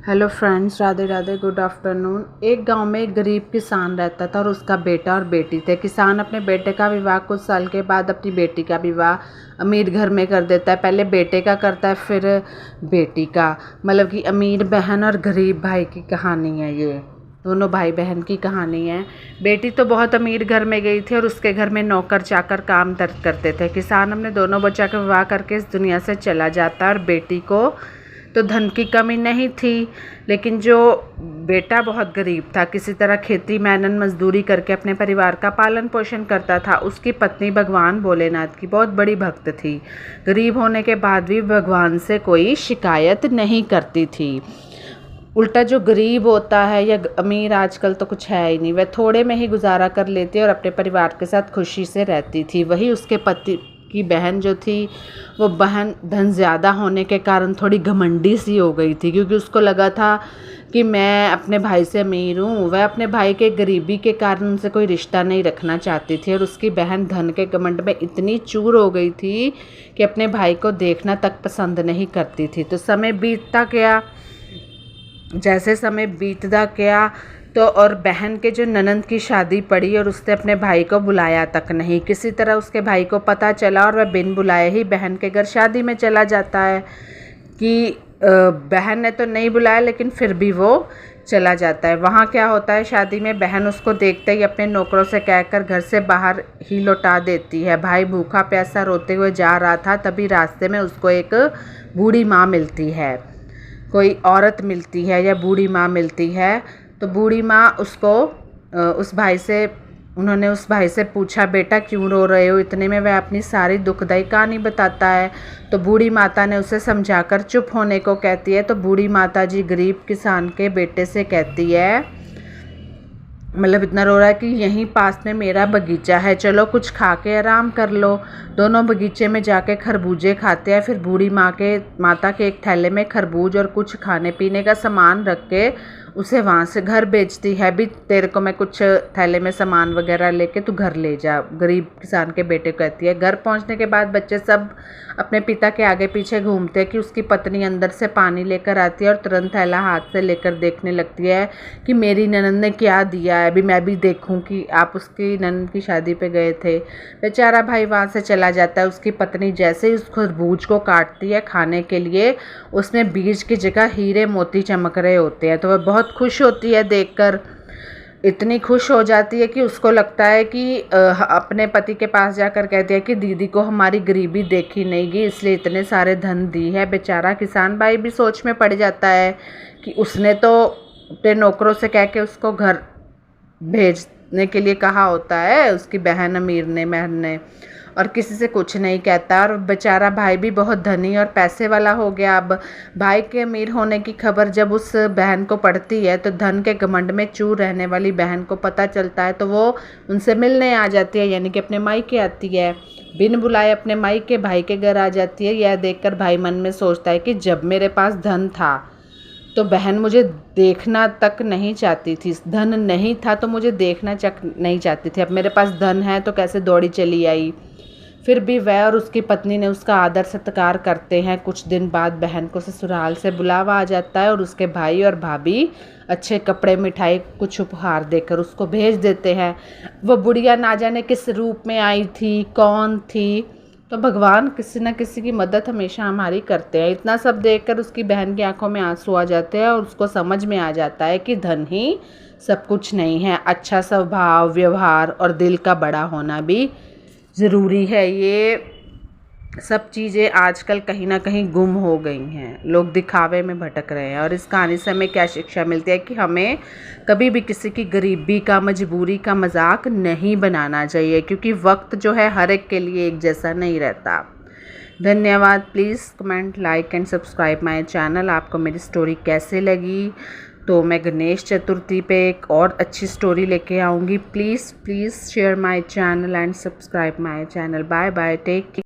Hello friends, Radhe Radhe, good afternoon. एक गांव में एक गरीब किसान रहता था और उसका बेटा और बेटी थे। किसान अपने बेटे का विवाह कुछ साल के बाद अपनी बेटी का विवाह अमीर घर में कर देता है। पहले बेटे का करता है, फिर बेटी का। मतलब कि अमीर बहन और गरीब भाई की कहानी है ये। दोनों भाई बहन की कहानी है। बेटी तो बहुत अमीर घर में गई थी और उसके घर में नौकर चाकर काम करते थे। किसान अपने दोनों बच्चा का विवाह करके इस दुनिया से चला जाता है और बेटी को तो धन की कमी नहीं थी, लेकिन जो बेटा बहुत गरीब था, किसी तरह खेती मेहनत मजदूरी करके अपने परिवार का पालन पोषण करता था। उसकी पत्नी भगवान भोलेनाथ की बहुत बड़ी भक्त थी। गरीब होने के बाद भी भगवान से कोई शिकायत नहीं करती थी। उल्टा जो गरीब होता है या अमीर, आजकल तो कुछ है ही नहीं, वह थोड़े में ही गुजारा कर लेती और अपने परिवार के साथ खुशी से रहती थी। वही उसके पति की बहन जो थी, वो बहन धन ज़्यादा होने के कारण थोड़ी घमंडी सी हो गई थी, क्योंकि उसको लगा था कि मैं अपने भाई से अमीर हूँ। वह अपने भाई के गरीबी के कारण उनसे कोई रिश्ता नहीं रखना चाहती थी और उसकी बहन धन के घमंड में इतनी चूर हो गई थी कि अपने भाई को देखना तक पसंद नहीं करती थी। तो समय बीतता गया। जैसे समय बीतता गया तो और बहन के जो ननंद की शादी पड़ी और उसने अपने भाई को बुलाया तक नहीं। किसी तरह उसके भाई को पता चला और वह बिन बुलाए ही बहन के घर शादी में चला जाता है कि बहन ने तो नहीं बुलाया, लेकिन फिर भी वो चला जाता है। वहाँ क्या होता है, शादी में बहन उसको देखते ही अपने नौकरों से कहकर घर से बाहर ही लौटा देती है। भाई भूखा प्यासा रोते हुए जा रहा था, तभी रास्ते में उसको एक बूढ़ी माँ मिलती है, कोई औरत मिलती है या बूढ़ी माँ मिलती है। तो बूढ़ी माँ उसको उन्होंने उस भाई से पूछा, बेटा क्यों रो रहे हो? इतने में वह अपनी सारी दुखदाई कहानी बताता है। तो बूढ़ी माता ने उसे समझाकर चुप होने को कहती है। तो बूढ़ी माता जी गरीब किसान के बेटे से कहती है, मतलब इतना रो रहा है कि यहीं पास में मेरा बगीचा है, चलो कुछ खा के आराम कर लो। दोनों बगीचे में जाके खरबूजे खाते हैं। फिर बूढ़ी माता के एक थैले में खरबूज और कुछ खाने पीने का सामान रख के उसे वहाँ से घर भेजती है। भी तेरे को मैं कुछ थैले में सामान वगैरह लेके तू घर ले जा, गरीब किसान के बेटे को कहती है। घर पहुँचने के बाद बच्चे सब अपने पिता के आगे पीछे घूमते हैं कि उसकी पत्नी अंदर से पानी लेकर आती है और तुरंत थैला हाथ से लेकर देखने लगती है कि मेरी ननद ने क्या दिया है, अभी मैं भी देखूं कि आप उसकी ननद की शादी पे गए थे। बेचारा भाई वहाँ से चला जाता है। उसकी पत्नी जैसे ही उस खरबूज को काटती है खाने के लिए, उसमें बीज की जगह हीरे मोती चमक रहे होते हैं। तो वह बहुत खुश होती है देखकर, इतनी खुश हो जाती है कि उसको लगता है कि अपने पति के पास जाकर कहती है कि दीदी को हमारी गरीबी देखी नहीं गई, इसलिए इतने सारे धन दी है। बेचारा किसान भाई भी सोच में पड़ जाता है कि उसने तो अपने नौकरों से कह के उसको घर भेजने के लिए कहा होता है, उसकी बहन अमीर ने बहन ने, और किसी से कुछ नहीं कहता। और बेचारा भाई भी बहुत धनी और पैसे वाला हो गया। अब भाई के अमीर होने की खबर जब उस बहन को पड़ती है तो धन के घमंड में चूर रहने वाली बहन को पता चलता है, तो वो उनसे मिलने आ जाती है, यानी कि अपने मायके आती है। बिन बुलाए अपने मायके भाई के घर आ जाती है। यह देखकर भाई मन में सोचता है कि जब मेरे पास धन था तो बहन मुझे देखना तक नहीं चाहती थी, धन नहीं था तो मुझे देखना नहीं चाहती थी, अब मेरे पास धन है तो कैसे दौड़ी चली आई। फिर भी वह और उसकी पत्नी ने उसका आदर सत्कार करते हैं। कुछ दिन बाद बहन को ससुराल से बुलावा आ जाता है और उसके भाई और भाभी अच्छे कपड़े मिठाई कुछ उपहार देकर उसको भेज देते हैं। वह बुढ़िया ना जाने किस रूप में आई थी, कौन थी, तो भगवान किसी न किसी की मदद हमेशा हमारी करते हैं। इतना सब देखकर उसकी बहन की आंखों में आंसू आ जाते हैं और उसको समझ में आ जाता है कि धन ही सब कुछ नहीं है, अच्छा स्वभाव, व्यवहार और दिल का बड़ा होना भी ज़रूरी है। ये सब चीज़ें आजकल कहीं ना कहीं गुम हो गई हैं, लोग दिखावे में भटक रहे हैं। और इस कहानी से हमें क्या शिक्षा मिलती है कि हमें कभी भी किसी की गरीबी का, मजबूरी का मजाक नहीं बनाना चाहिए, क्योंकि वक्त जो है हर एक के लिए एक जैसा नहीं रहता। धन्यवाद। Please comment, like and subscribe my channel. आपको मेरी स्टोरी कैसे लगी? तो मैं गणेश चतुर्थी पे एक और अच्छी स्टोरी लेके आऊँगी। Please share my channel and subscribe my channel. Bye bye, take care.